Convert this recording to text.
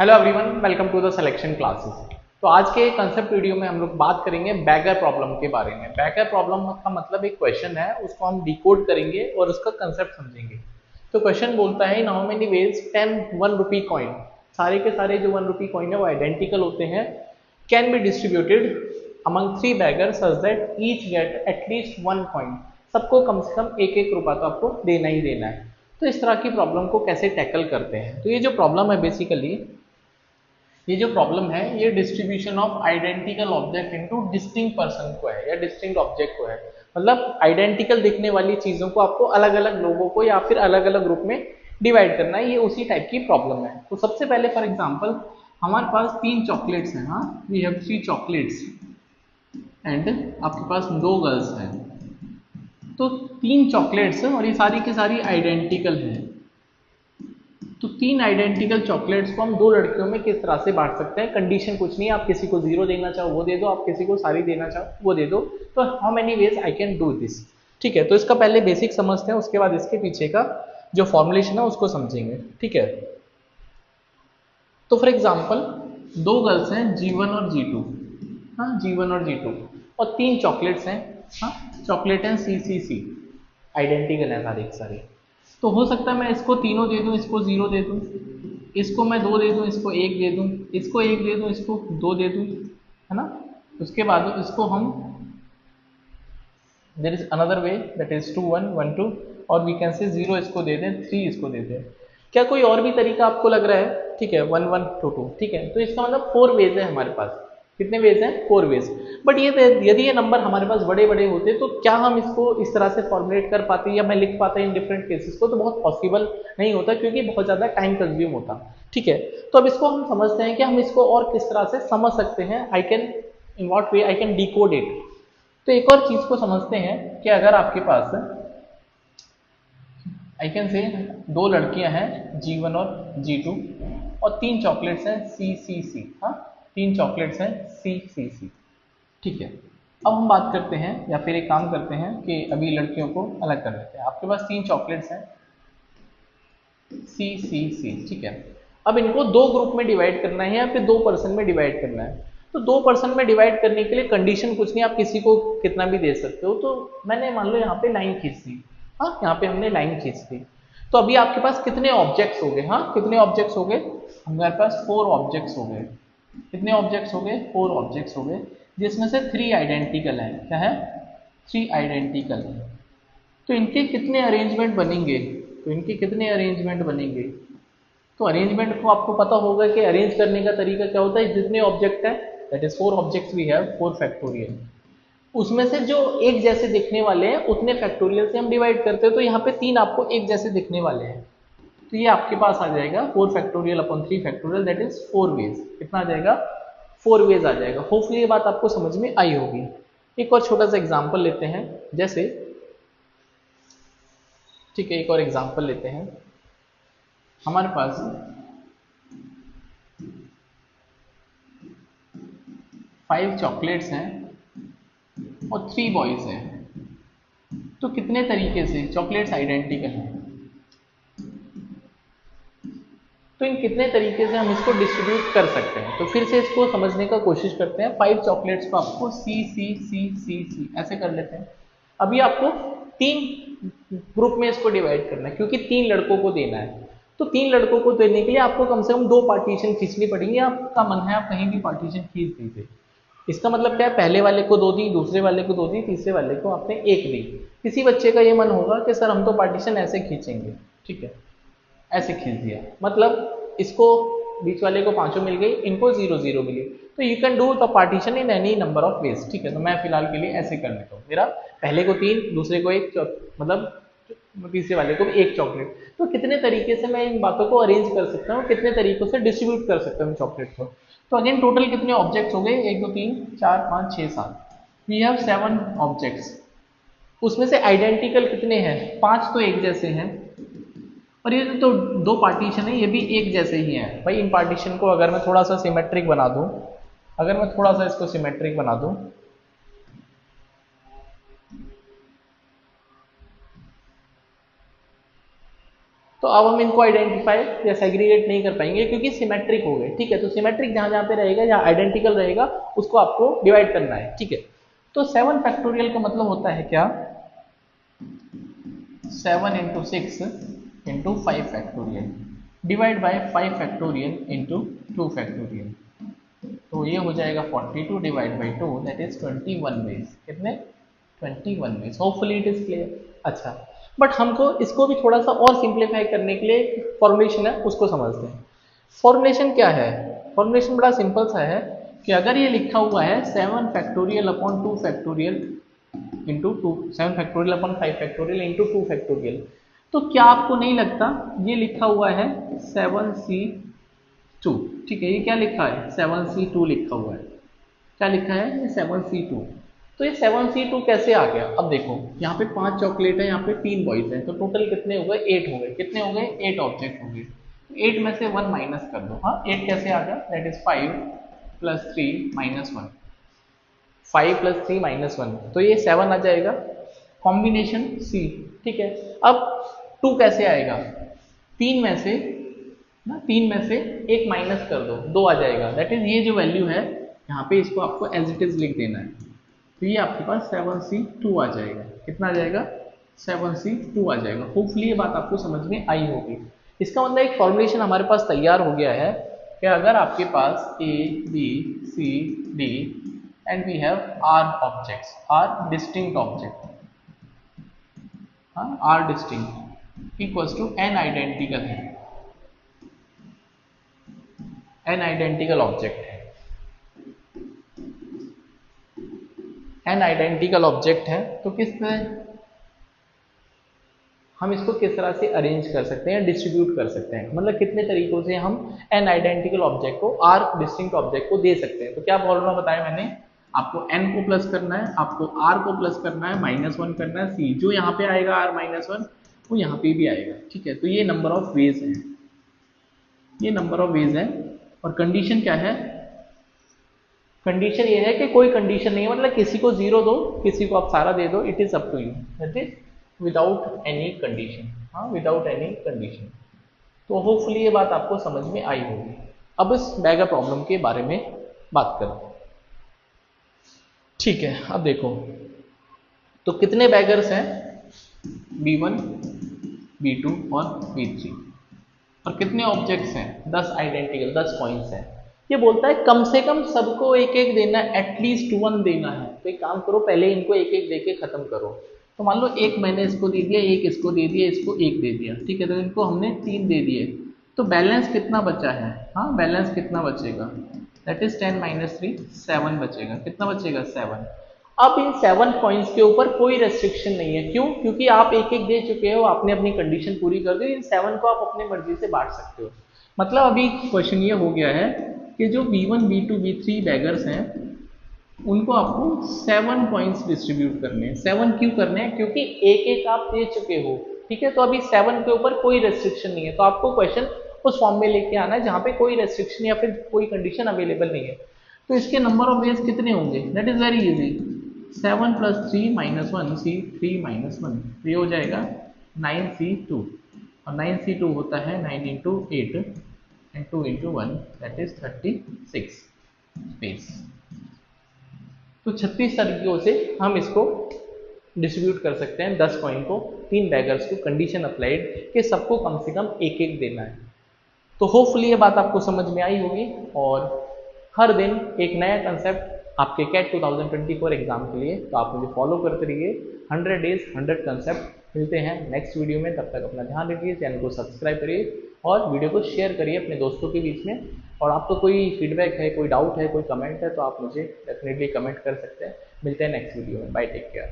Hello everyone, welcome to the selection classes. तो आज के कंसेप्ट वीडियो में हम लोग बात करेंगे बैगर प्रॉब्लम के बारे में। बैगर प्रॉब्लम का मतलब एक क्वेश्चन है, उसको हम डिकोड करेंगे और उसका कंसेप्ट समझेंगे। तो क्वेश्चन बोलता है in how many ways 10 1 rupee coin, सारे के सारे जो 1 रुपी कॉइन है वो आइडेंटिकल होते हैं, can be distributed among 3 beggar such that each get at least 1 coin. सबको कम से कम एक एक रुपया तो आपको देना ही देना है। तो इस तरह की प्रॉब्लम को कैसे टैकल करते हैं? तो ये जो प्रॉब्लम है बेसिकली, ये जो प्रॉब्लम है ये distribution of identical object into distinct person को है या डिस्टिंक्ट ऑब्जेक्ट को है। मतलब आइडेंटिकल दिखने वाली चीजों को आपको अलग अलग लोगों को या फिर अलग अलग ग्रुप में डिवाइड करना है, ये उसी टाइप की प्रॉब्लम है। तो सबसे पहले फॉर एग्जांपल हमारे पास 3 चॉकलेट्स हैं, हाँ वी हैव 3 चॉकलेट्स एंड आपके पास 2 गर्ल्स हैं। तो 3 चॉकलेट्स और ये सारी की सारी आइडेंटिकल हैं। तो 3 आइडेंटिकल चॉकलेट्स को हम 2 लड़कियों में किस तरह से बांट सकते हैं? कंडीशन कुछ नहीं है, आप किसी को 0 देना चाहो वो दे दो, आप किसी को सारी देना चाहो वो दे दो। तो how many ways I can do this? ठीक है, तो इसका पहले बेसिक समझते हैं, उसके बाद इसके पीछे का जो फॉर्मुलेशन है उसको समझेंगे। ठीक है, तो फॉर एग्जाम्पल 2 गर्ल्स हैं G1 और G2, हाँ G1 और G2, और 3 चॉकलेट्स हैं, हाँ चॉकलेट हैं CCC, आइडेंटिकल है सारे के सारे। तो हो सकता है मैं इसको तीनों दे दूं, इसको 0 दे दूं, इसको मैं 2 दे दूं, इसको 1 दे दूं, इसको 1 दे दूं, इसको 2 दे दूं, है ना। उसके बाद इसको हम there is another way that is 2 1 1 2, और वी कैन से 0 इसको दे दें, 3 इसको दे दें। क्या कोई और भी तरीका आपको लग रहा है? ठीक है, 1 1 2 2, ठीक है। तो इसका मतलब 4 वेज है हमारे पास। कितने वेज हैं? 4 वेज। बट ये यदि ये नंबर हमारे पास बड़े बड़े होते तो क्या हम इसको इस तरह से फॉर्मुलेट कर पाते या मैं लिख पाता इन डिफरेंट केसेस को? तो बहुत पॉसिबल नहीं होता, क्योंकि बहुत ज़्यादा टाइम कंज्यूम होता। ठीक है, तो अब इसको हम समझते हैं कि हम इसको और किस तरह से समझ सकते हैं। I can in what way I can decode it. तो एक और चीज को समझते हैं कि अगर आपके पास आई कैन से 2 लड़कियां हैं G1 और G2 और 3 चॉकलेट्स हैं CCC, हाँ 3 चॉकलेट्स हैं CCC। ठीक है, अब हम बात करते हैं या फिर एक काम करते हैं कि अभी लड़कियों को अलग कर लेते हैं। आपके पास 3 चॉकलेट्स हैं CCC, ठीक है। अब इनको 2 ग्रुप में डिवाइड करना है या फिर 2 पर्सन में डिवाइड करना है। तो 2 पर्सन में डिवाइड करने के लिए कंडीशन कुछ नहीं, आप किसी को कितना भी दे सकते हो। तो मैंने मान लो यहाँ पे लाइन खींच दी, हाँ यहाँ पे हमने लाइन खींच दी। तो अभी आपके पास कितने ऑब्जेक्ट्स हो गए? हाँ कितने ऑब्जेक्ट्स हो गए? हमारे पास 4 ऑब्जेक्ट्स हो गए। कितने ऑब्जेक्ट्स हो गए? 4 ऑब्जेक्ट्स हो गए, जिसमें से 3 आइडेंटिकल है। क्या है? 3 आइडेंटिकल है। तो इनके कितने अरेंजमेंट बनेंगे? तो इनके कितने अरेंजमेंट बनेंगे? तो अरेंजमेंट को आपको पता होगा कि अरेंज करने का तरीका क्या होता है। जितने ऑब्जेक्ट है that is 4 objects we have, 4 factorial, उसमें से जो एक जैसे दिखने वाले हैं उतने फैक्टोरियल से हम डिवाइड करते हैं। तो यहाँ पे 3 आपको एक जैसे दिखने वाले हैं, तो ये आपके पास आ जाएगा 4 factorial upon 3 factorial, that is 4 ways. कितना आ जाएगा? 4 वेज आ जाएगा। होपफुली ये बात आपको समझ में आई होगी। एक और छोटा सा एग्जाम्पल लेते हैं, जैसे ठीक है एक और एग्जाम्पल लेते हैं। हमारे पास 5 चॉकलेट्स हैं और 3 बॉयज हैं। तो कितने तरीके से चॉकलेट्स आइडेंटिकल हैं, तो इन कितने तरीके से हम इसको डिस्ट्रीब्यूट कर सकते हैं? तो फिर से इसको समझने का कोशिश करते हैं। 5 चॉकलेट्स को आपको सी सी सी सी सी ऐसे कर लेते हैं। अभी आपको 3 ग्रुप में इसको डिवाइड करना है, क्योंकि 3 लड़कों को देना है। तो 3 लड़कों को देने के लिए आपको कम से कम 2 पार्टीशन खींचनी पड़ेंगी। आपका मन है आप कहीं भी पार्टीशन खींच दीजिए। इसका मतलब क्या है? पहले वाले को 2 दी, दूसरे वाले को 2 दी, तीसरे वाले को आपने 1 दी। किसी बच्चे का ये मन होगा कि सर हम तो पार्टीशन ऐसे खींचेंगे, ठीक है ऐसे खींच दिया, मतलब इसको बीच वाले को 5 मिल गई, इनको 0 0 मिली। तो you can do the partition in any number of ways. ठीक है, तो मैं फिलहाल के लिए ऐसे कर लेता हूँ। मेरा पहले को 3, दूसरे को 1, मतलब तीसरे वाले को भी 1 चॉकलेट। तो कितने तरीके से मैं इन बातों को अरेंज कर सकता हूँ, कितने तरीकों से डिस्ट्रीब्यूट कर सकता हूँ चॉकलेट को। तो अगेन टोटल कितने ऑब्जेक्ट्स हो गए? 1 2 3 4 5 6 7, वी हैव 7 ऑब्जेक्ट्स। उसमें से आइडेंटिकल कितने हैं? 5 तो एक जैसे हैं, और ये तो 2 पार्टीशन है, ये भी एक जैसे ही हैं। भाई इन पार्टीशन को अगर मैं थोड़ा सा सिमेट्रिक बना दूं, अगर मैं थोड़ा सा इसको सिमेट्रिक बना दूं, तो अब हम इनको आइडेंटिफाई या सेग्रीगेट नहीं कर पाएंगे क्योंकि सिमेट्रिक हो गए, ठीक है। तो सिमेट्रिक जहाँ जहाँ पे रहेगा, जहाँ आइडेंटिकल रहेगा, उसको आपको डिवाइड करना है, ठीक है। तो 7 फैक्टोरियल का मतलब होता है क्या, 7 into 6 into 5 factorial divide by 5 factorial into 2 factorial. तो ये हो जाएगा 42 divide by 2, that is 21 ways. कितने? 21 ways. Hopefully it is clear. अच्छा, बट हमको इसको भी थोड़ा सा और सिंप्लीफाई करने के लिए फॉर्मुलेशन है, उसको समझते हैं। फॉर्मुलेशन क्या है? फॉर्मुलेशन बड़ा सिंपल सा है कि अगर ये लिखा हुआ है 7 factorial upon 2 factorial into 2, 7 factorial upon 5 factorial into 2 factorial, तो क्या आपको नहीं लगता ये लिखा हुआ है 7c2, ठीक है। ये क्या लिखा है? 7c2 लिखा हुआ है। क्या लिखा है? ये 7c2। तो ये 7c2 कैसे आ गया? अब देखो, यहाँ पे 5 चॉकलेट है, यहाँ पे 3 बॉयज हैं, तो टोटल कितने हो गए? 8 हो गए। कितने हो गए? 8 ऑब्जेक्ट हो गए। 8 में से 1 माइनस कर दो। हाँ, 8 कैसे आ गया? That is 5 plus 3 minus 1, 5 plus 3 minus 1, तो ये 7 आ जाएगा। कॉम्बिनेशन सी, ठीक है। अब 2 कैसे आएगा? 3 में से ना, 3 में से 1 माइनस कर दो, 2 आ जाएगा। दैट इज ये जो वैल्यू है यहाँ पे, इसको आपको एज इट इज लिख देना है। तो ये आपके पास 7c2 आ जाएगा। कितना आ जाएगा? 7c2 आ जाएगा। होपफुली ये बात आपको समझ में आई होगी। इसका मतलब एक फॉर्मुलेशन हमारे पास तैयार हो गया है कि अगर आपके पास A, B, C, D and we have R objects, R distinct object, R distinct equals to n identical है, n identical object है, n identical object है, तो किस तरह हम इसको किस तरह से अरेंज कर सकते हैं, डिस्ट्रीब्यूट कर सकते हैं, मतलब कितने तरीकों से हम n आइडेंटिकल ऑब्जेक्ट को r डिस्टिंक्ट ऑब्जेक्ट को दे सकते हैं। तो क्या फॉर्मूला बताया मैंने आपको? n को प्लस करना है, आपको r को प्लस करना है, -1 करना है, c जो यहाँ पे आएगा r -1 वो यहाँ पे भी आएगा, ठीक है। तो ये नंबर ऑफ वेज है, ये नंबर ऑफ वेज है। और कंडीशन क्या है? कंडीशन ये है कि कोई कंडीशन नहीं है, मतलब किसी को 0 दो, किसी को आप सारा दे दो, it is up to you, that is without any condition. हाँ, विदाउट एनी कंडीशन। तो होपफुली ये बात आपको समझ में आई होगी। अब इस बैगर प्रॉब्लम के बारे में बात करें, ठीक है। अब देखो, तो कितने बैगर्स हैं? B1, B2 और B3, और कितने ऑब्जेक्ट्स हैं? 10 आइडेंटिकल, 10 पॉइंट्स हैं। ये बोलता है कम से कम सबको एक एक देना है, एटलीस्ट 1 देना है। तो एक काम करो, पहले इनको एक एक देके खत्म करो। तो मान लो एक मैंने इसको दे दिया, एक इसको दे दिया, इसको एक दे दिया, ठीक है। तो इनको हमने 3 दे दिए, तो बैलेंस कितना बचा है? हाँ, बैलेंस कितना बचेगा? दैट इज 10 - 3, 7 बचेगा। कितना बचेगा? 7। अब इन 7 पॉइंट्स के ऊपर कोई रेस्ट्रिक्शन नहीं है। क्यों? क्योंकि आप एक एक दे चुके हो, आपने अपनी कंडीशन पूरी कर दी। इन 7 को आप अपनी मर्जी से बांट सकते हो। मतलब अभी क्वेश्चन ये हो गया है कि जो B1, B2, B3 बैगर्स हैं उनको आपको 7 पॉइंट्स डिस्ट्रीब्यूट करने हैं। 7 क्यों करने हैं? क्योंकि एक एक आप दे चुके हो, ठीक है। तो अभी 7 के ऊपर कोई रेस्ट्रिक्शन नहीं है, तो आपको क्वेश्चन उस फॉर्म में लेके आना है जहां पे कोई रेस्ट्रिक्शन या फिर कोई कंडीशन अवेलेबल नहीं है। तो इसके नंबर ऑफ वेज कितने होंगे? That is very easy. 7 + 3 - 1, C 3 - 1, तो ये हो जाएगा 9C2, और 9C2 होता है 9 × 8 and 2 × 1, दैट इज 36 स्पेस। तो 36 तरीकों से हम इसको डिस्ट्रीब्यूट कर सकते हैं 10 पॉइंट को, 3 बैगर्स को। कंडीशन अप्लाइड कि सबको कम से कम एक एक देना है। तो होपफुली ये बात आपको समझ में आई होगी। और हर दिन एक नया कंसेप्ट आपके कैट 2024 एग्जाम के लिए, तो आप मुझे फॉलो करते रहिए। 100 डेज 100 कंसेप्ट। मिलते हैं नेक्स्ट वीडियो में, तब तक अपना ध्यान रखिए, चैनल को सब्सक्राइब करिए और वीडियो को शेयर करिए अपने दोस्तों के बीच में। और आपको कोई फीडबैक है, कोई डाउट है, कोई कमेंट है, तो आप मुझे डेफिनेटली कमेंट कर सकते हैं। मिलते हैं नेक्स्ट वीडियो में। Bye, take care.